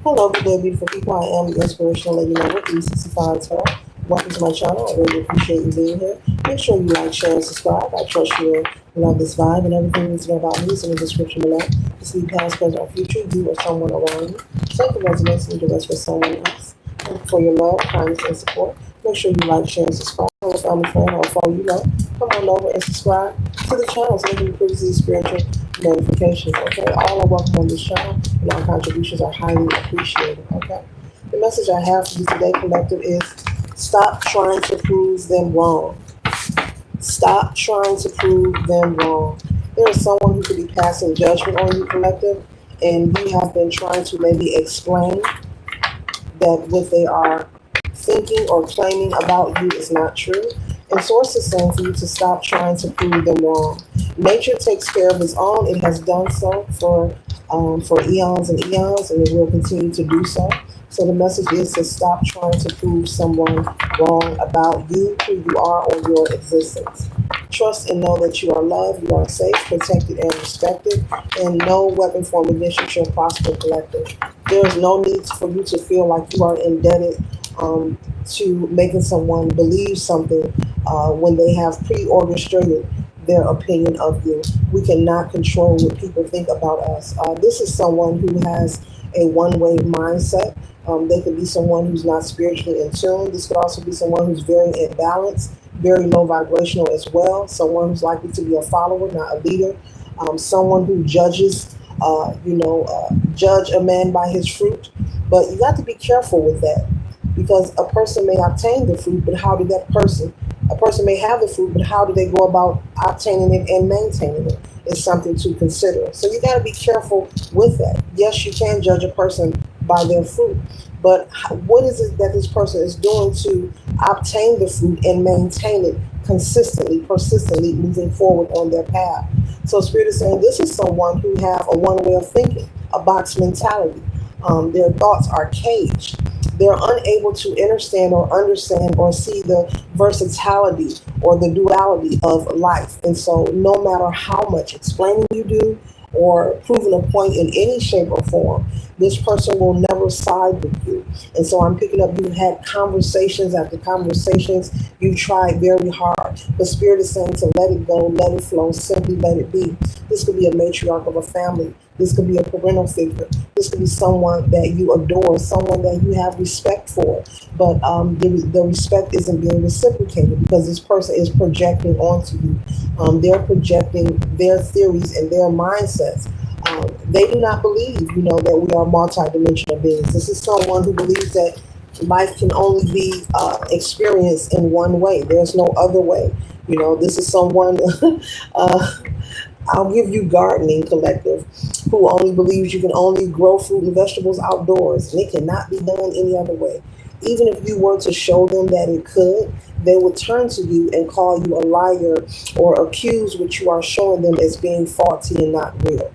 Hello, good day, beautiful people. I am the Inspirational Lady Noble, 365 Tarot. Welcome to my channel. I really appreciate you being here. Make sure you like, share, and subscribe. I trust you will love this vibe, and everything that's about me is in the description below. To see past, present, or future, you or someone around you. So if it resonates and directs for someone else. And for your love, kindness, and support, make sure you like, share, and subscribe. Or family friend or follow you know, come on over and subscribe to the channel so you can receive spiritual notifications. Okay, all are welcome on this channel, and our contributions are highly appreciated. Okay, the message I have for you today, collective, is stop trying to prove them wrong. Stop trying to prove them wrong. There is someone who could be passing judgment on you, collective, and you have been trying to maybe explain that what they are thinking or claiming about you is not true. And source is saying for you to stop trying to prove them wrong. Nature takes care of its own. It has done so for eons and eons, and it will continue to do so. So the message is to stop trying to prove someone wrong about you, who you are, or your existence. Trust and know that you are loved, you are safe, protected, and respected, and no weapon formed against you shall prosper, collective. There is no need for you to feel like you are indebted to making someone believe something when they have pre-orchestrated their opinion of you. We cannot control what people think about us. This is someone who has a one-way mindset. They could be someone who's not spiritually in tune. This could also be someone who's very imbalanced, very low vibrational as well. Someone who's likely to be a follower, not a leader. Someone who judges, judge a man by his fruit. But you got to be careful with that, because a person may obtain the fruit, but how did a person may have the fruit, but how do they go about obtaining it and maintaining it is something to consider. So you got to be careful with that. Yes, you can judge a person by their fruit, but what is it that this person is doing to obtain the fruit and maintain it consistently, persistently moving forward on their path? So Spirit is saying this is someone who have a one way of thinking, a box mentality. Their thoughts are caged. They're unable to understand or see the versatility or the duality of life. And so no matter how much explaining you do or proving a point in any shape or form, this person will never side with you. And so I'm picking up, you've had conversations after conversations, you've tried very hard. The Spirit is saying to let it go, let it flow, simply let it be. This could be a matriarch of a family. This could be a parental figure. This could be someone that you adore, someone that you have respect for. But the respect isn't being reciprocated because this person is projecting onto you. They're projecting their theories and their mindsets. They do not believe, that we are multidimensional beings. This is someone who believes that life can only be experienced in one way. There's no other way. This is someone, I'll give you gardening, collective, who only believes you can only grow fruit and vegetables outdoors, and it cannot be done any other way. Even if you were to show them that it could, they would turn to you and call you a liar or accuse what you are showing them as being faulty and not real.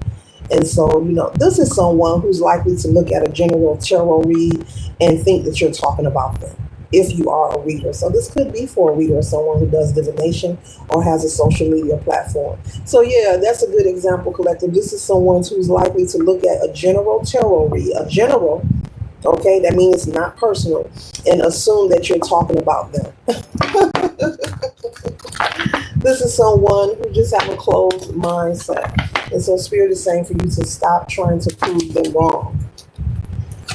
And so, this is someone who's likely to look at a general tarot read and think that you're talking about them if you are a reader. So this could be for a reader, someone who does divination or has a social media platform. So yeah, that's a good example, collective. This is someone who's likely to look at a general tarot read, a general, okay, that means it's not personal, and assume that you're talking about them. This is someone who just have a closed mindset. And so Spirit is saying for you to stop trying to prove them wrong.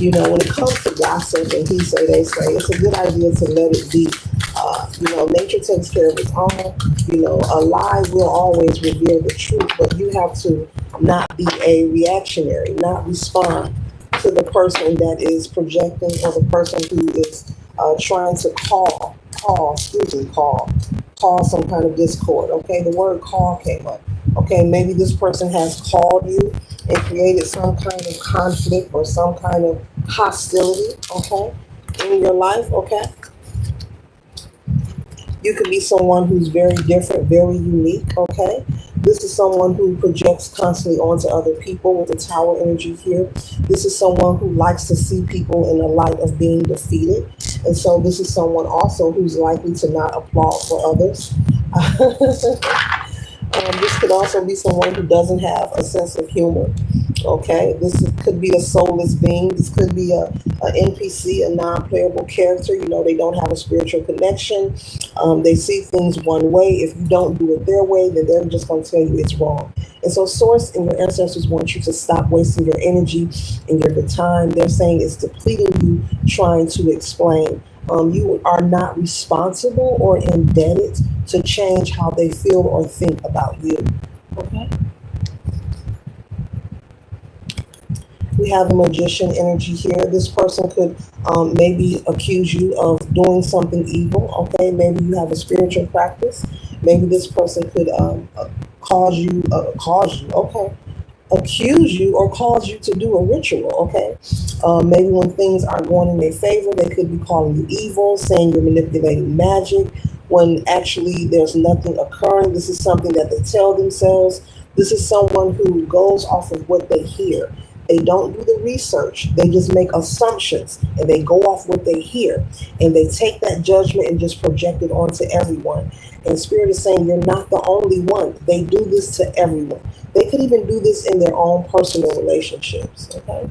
When it comes to gossip and he say, they say, it's a good idea to let it be. Nature takes care of its own. A lie will always reveal the truth, but you have to not be a reactionary, not respond to the person that is projecting or the person who is trying to call some kind of discord. Okay, the word call came up. Okay, maybe this person has called you and created some kind of conflict or some kind of hostility, okay, in your life, okay? You could be someone who's very different, very unique, okay? This is someone who projects constantly onto other people with the tower energy here. This is someone who likes to see people in the light of being defeated. And so this is someone also who's likely to not applaud for others. This could also be someone who doesn't have a sense of humor. Okay, could be a soulless being. This could be a NPC, a non-playable character. They don't have a spiritual connection. They see things one way. If you don't do it their way, then they're just going to tell you it's wrong. And so, Source and your ancestors want you to stop wasting your energy and your good time. They're saying it's depleting you trying to explain. You are not responsible or indebted to change how they feel or think about you. Okay. We have the magician energy here. This person could maybe accuse you of doing something evil. Okay, maybe you have a spiritual practice. Maybe this person could okay, accuse you or cause you to do a ritual. Okay, maybe when things are going in their favor, they could be calling you evil, saying you're manipulating magic, when actually there's nothing occurring. This is something that they tell themselves. This is someone who goes off of what they hear. They don't do the research. They just make assumptions and they go off what they hear. And they take that judgment and just project it onto everyone. And Spirit is saying you're not the only one. They do this to everyone. They could even do this in their own personal relationships. Okay.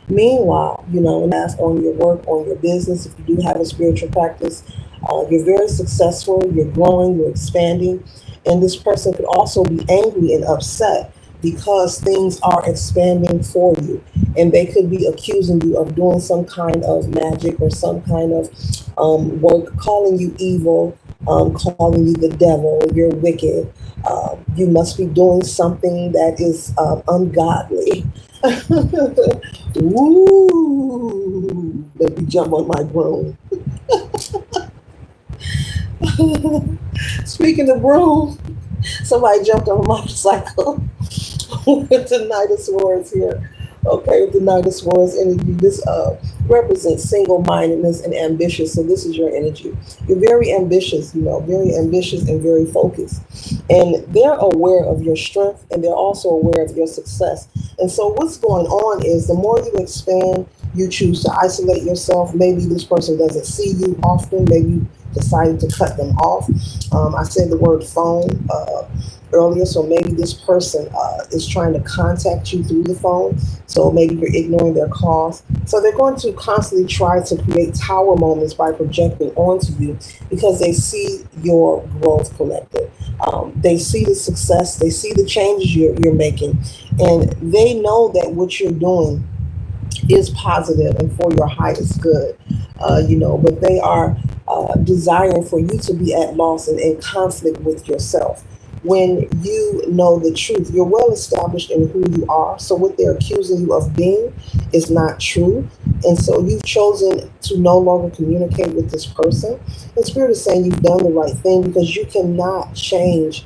Meanwhile, and that's on your work, on your business, if you do have a spiritual practice, you're very successful, you're growing, you're expanding. And this person could also be angry and upset because things are expanding for you. And they could be accusing you of doing some kind of magic or some kind of work, calling you evil, calling you the devil, you're wicked. You must be doing something that is ungodly. Woo! Let me jump on my broom. Speaking of broom, somebody jumped on a motorcycle with the Knight of Swords here. Okay, with the Knight of Swords energy, this represents single-mindedness and ambitious. So this is your energy. You're very ambitious, very ambitious and very focused. And they're aware of your strength and they're also aware of your success. And so what's going on is the more you expand, you choose to isolate yourself. Maybe this person doesn't see you often. Maybe you decided to cut them off. I said the word phone earlier, so maybe this person is trying to contact you through the phone. So maybe you're ignoring their calls. So they're going to constantly try to create tower moments by projecting onto you because they see your growth collective. They see the success, they see the changes you're making, and they know that what you're doing is positive and for your highest good, but they are desiring for you to be at loss and in conflict with yourself. When you know the truth, you're well established in who you are. So what they're accusing you of being is not true. And so you've chosen to no longer communicate with this person. And Spirit is saying you've done the right thing because you cannot change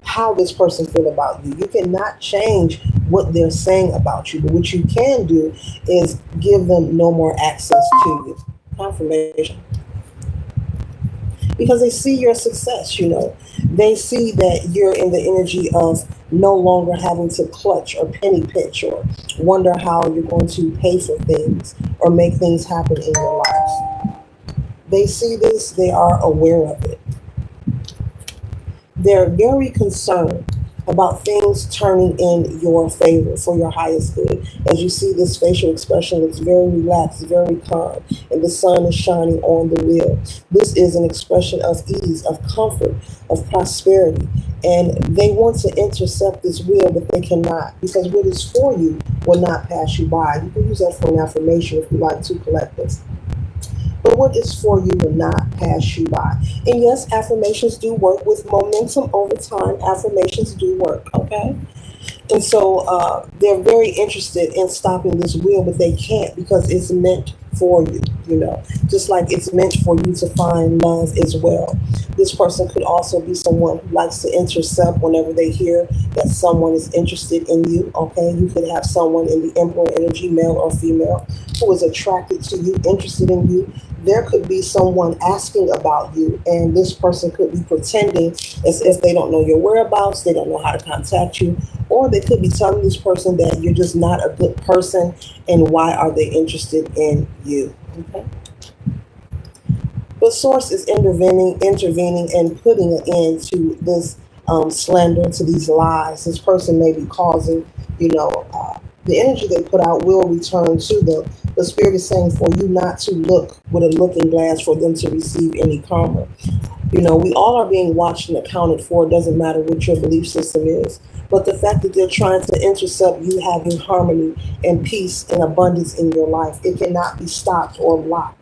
how this person feel about you. You cannot change what they're saying about you. But what you can do is give them no more access to you. Confirmation. Because they see your success, They see that you're in the energy of no longer having to clutch or penny pinch or wonder how you're going to pay for things or make things happen in your life. They see this, they are aware of it. They're very concerned about things turning in your favor for your highest good. As you see, this facial expression looks very relaxed, very calm, and the sun is shining on the wheel. This is an expression of ease, of comfort, of prosperity. And they want to intercept this wheel, but they cannot, because what is for you will not pass you by. You can use that for an affirmation if you like to collect this. But what is for you will not pass you by. And yes, affirmations do work with momentum over time. Affirmations do work, okay? And so they're very interested in stopping this wheel, but they can't because it's meant for you, just like it's meant for you to find love as well. This person could also be someone who likes to intercept whenever they hear that someone is interested in you, okay? You could have someone in the Emperor energy, male or female, who is attracted to you, interested in you. There could be someone asking about you, and this person could be pretending as if they don't know your whereabouts, they don't know how to contact you, or they could be telling this person that you're just not a good person, and why are they interested in you? Okay. But Source is intervening, and putting an end to this slander, to these lies. This person may be causing You know, the energy they put out will return to them. The spirit is saying for you not to look with a looking glass for them to receive any karma. You know, we all are being watched and accounted for. It doesn't matter what your belief system is. But the fact that they're trying to intercept you having harmony and peace and abundance in your life, it cannot be stopped or blocked.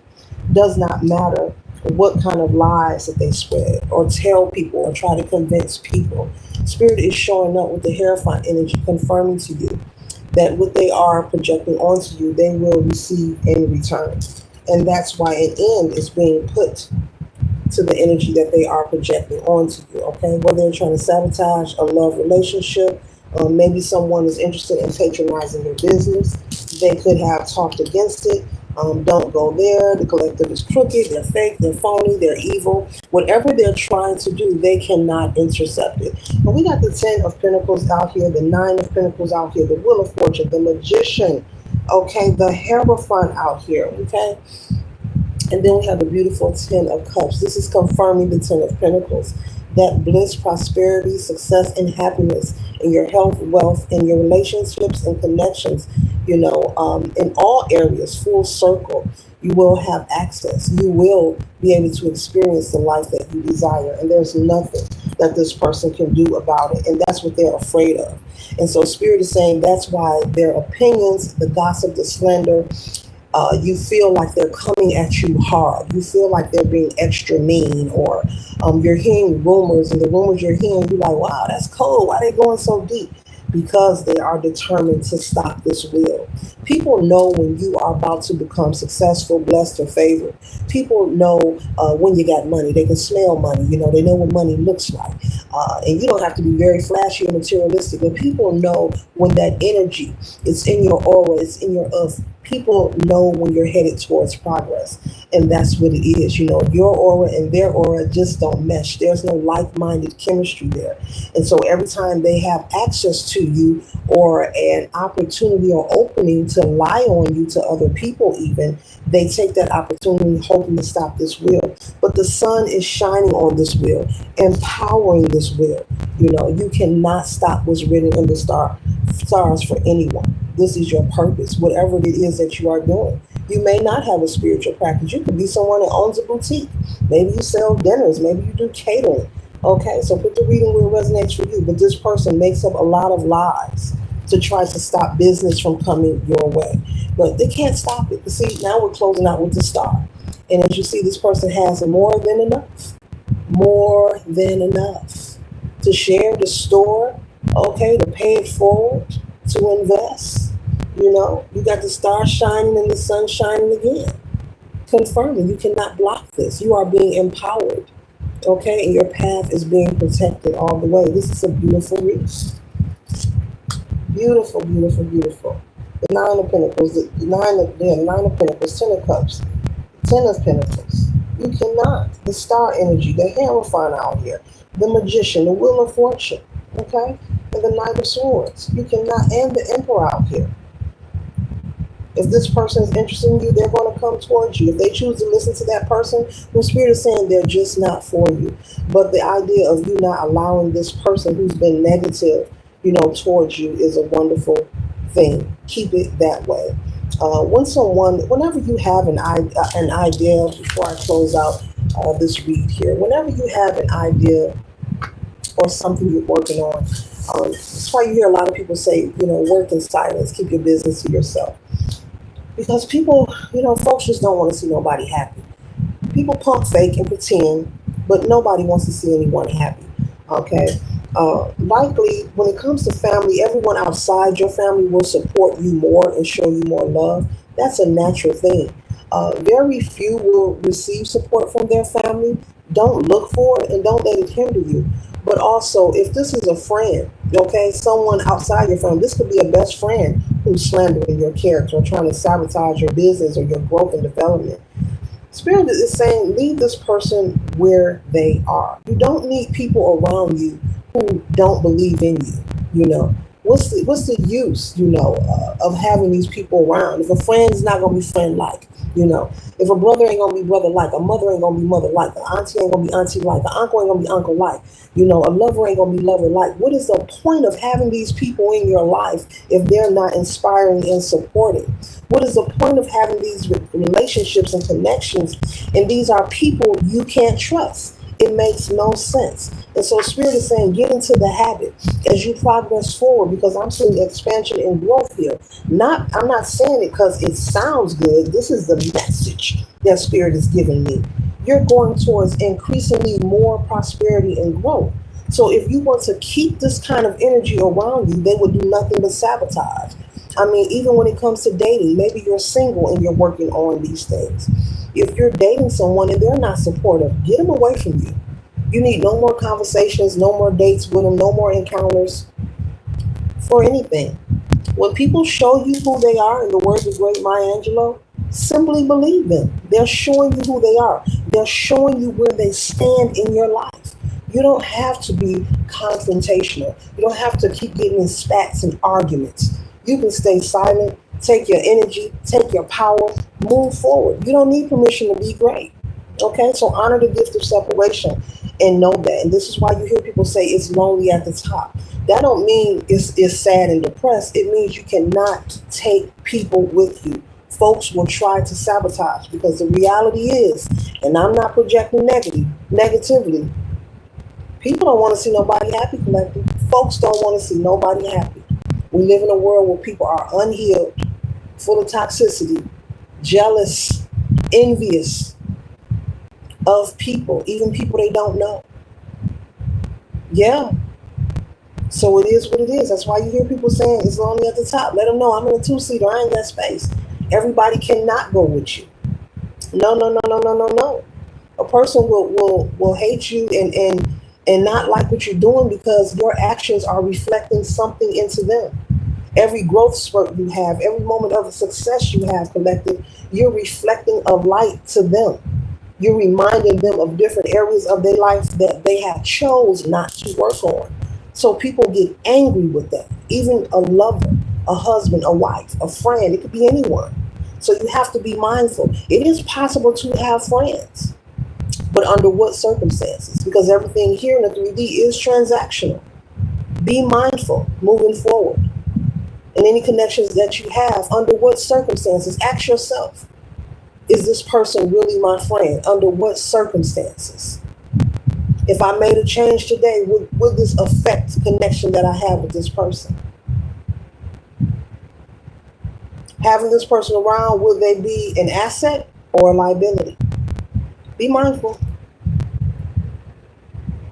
Does not matter what kind of lies that they spread or tell people or try to convince people. Spirit is showing up with the Hierophant energy, confirming to you that what they are projecting onto you, they will receive in return. And that's why an end is being put to the energy that they are projecting onto you, okay? Whether they're trying to sabotage a love relationship, maybe someone is interested in patronizing your business. They could have talked against it. Don't go there. The collective is crooked. They're fake. They're phony. They're evil. Whatever they're trying to do, they cannot intercept it. But we got the 10 of Pentacles out here, the 9 of Pentacles out here, the Wheel of Fortune, the Magician, okay, the Hierophant out here, okay? And then we have the beautiful 10 of Cups. This is confirming the 10 of Pentacles. That bliss, prosperity, success, and happiness in your health, wealth, in your relationships and connections, in all areas, full circle, you will have access. You will be able to experience the life that you desire. And there's nothing that this person can do about it. And that's what they're afraid of. And so Spirit is saying that's why their opinions, the gossip, the slander, you feel like they're coming at you hard. You feel like they're being extra mean, or you're hearing rumors, and the rumors you're hearing, you're like, wow, that's cold. Why are they going so deep? Because they are determined to stop this wheel. People know when you are about to become successful, blessed, or favored. People know when you got money. They can smell money. They know what money looks like. And you don't have to be very flashy or materialistic, but people know when that energy is in your aura, it's in your earth. People know when you're headed towards progress. And that's what it is. Your aura and their aura just don't mesh. There's no like-minded chemistry there. And so every time they have access to you or an opportunity or opening to lie on you to other people even, they take that opportunity hoping to stop this wheel. But the sun is shining on this wheel, empowering this wheel. You cannot stop what's written in the stars for anyone. This is your purpose, whatever it is that you are doing. You may not have a spiritual practice. You could be someone that owns a boutique. Maybe you sell dinners. Maybe you do catering. Okay, so put the reading where it resonates for you. But this person makes up a lot of lies to try to stop business from coming your way. But they can't stop it. But see, now we're closing out with the star. And as you see, this person has more than enough. More than enough to share, to store, okay, to pay it forward, to invest. You got the star shining and the sun shining again, confirming you cannot block this. You are being empowered, okay, and your path is being protected all the way. This is a beautiful read. Beautiful, beautiful, beautiful. The 9 of Pentacles, the 9 of Pentacles, 10 of Cups, 10 of Pentacles. You cannot. The star energy, the Hierophant out here, the Magician, the Wheel of Fortune, okay, and the Knight of Swords. You cannot, and the Emperor out here. If this person is interested in you, they're going to come towards you. If they choose to listen to that person, the Spirit is saying they're just not for you. But the idea of you not allowing this person who's been negative, towards you is a wonderful thing. Keep it that way. Whenever you have an idea, before I close out this read here, whenever you have an idea or something you're working on, that's why you hear a lot of people say, work in silence, keep your business to yourself. Because people, folks just don't want to see nobody happy. People pump fake and pretend, but nobody wants to see anyone happy. Okay? Likely, when it comes to family, everyone outside your family will support you more and show you more love. That's a natural thing. Very few will receive support from their family. Don't look for it and don't let it hinder you. But also, if this is a friend, okay, someone outside your family, this could be a best friend who's slandering your character or trying to sabotage your business or your growth and development. Spirit is saying, leave this person where they are. You don't need people around you who don't believe in you. What's the use, of having these people around? If a friend is not gonna be friend like, if a brother ain't gonna be brother like, a mother ain't gonna be mother like, an auntie ain't gonna be auntie like, an uncle ain't gonna be uncle like, a lover ain't gonna be lover like. What is the point of having these people in your life if they're not inspiring and supporting? What is the point of having these relationships and connections, and these are people you can't trust? It makes no sense. And so Spirit is saying, get into the habit as you progress forward, because I'm seeing expansion and growth here. I'm not saying it because it sounds good. This is the message that Spirit is giving me. You're going towards increasingly more prosperity and growth. So if you want to keep this kind of energy around you, they would do nothing but sabotage. I mean, even when it comes to dating, maybe you're single and you're working on these things. If you're dating someone and they're not supportive, get them away from you. You need no more conversations, no more dates with them, no more encounters for anything. When people show you who they are, in the words of great Maya Angelou, simply believe them. They're showing you who they are. They're showing you where they stand in your life. You don't have to be confrontational. You don't have to keep getting in spats and arguments. You can stay silent, take your energy, take your power, move forward. You don't need permission to be great. Okay, so honor the gift of separation and know that. And this is why you hear people say it's lonely at the top. That don't mean it's sad and depressed. It means you cannot take people with you. Folks will try to sabotage, because the reality is, and I'm not projecting negativity, people don't want to see nobody happy, collective. Folks don't want to see nobody happy. We live in a world where people are unhealed, full of toxicity, jealous, envious of people, even people they don't know. Yeah. So it is what it is. That's why you hear people saying it's lonely at the top. Let them know I'm in a two-seater. I ain't got space. Everybody cannot go with you. No, no, no, no, no, no, no. A person will hate you and not like what you're doing because your actions are reflecting something into them. Every growth spurt you have, every moment of success you have, collective, you're reflecting a light to them. You're reminding them of different areas of their life that they have chose not to work on. So people get angry with that. Even a lover, a husband, a wife, a friend, it could be anyone. So you have to be mindful. It is possible to have friends, but under what circumstances? Because everything here in the 3D is transactional. Be mindful moving forward. And any connections that you have, under what circumstances? Ask yourself, is this person really my friend? Under what circumstances? If I made a change today, would this affect the connection that I have with this person? Having this person around, will they be an asset or a liability? Be mindful.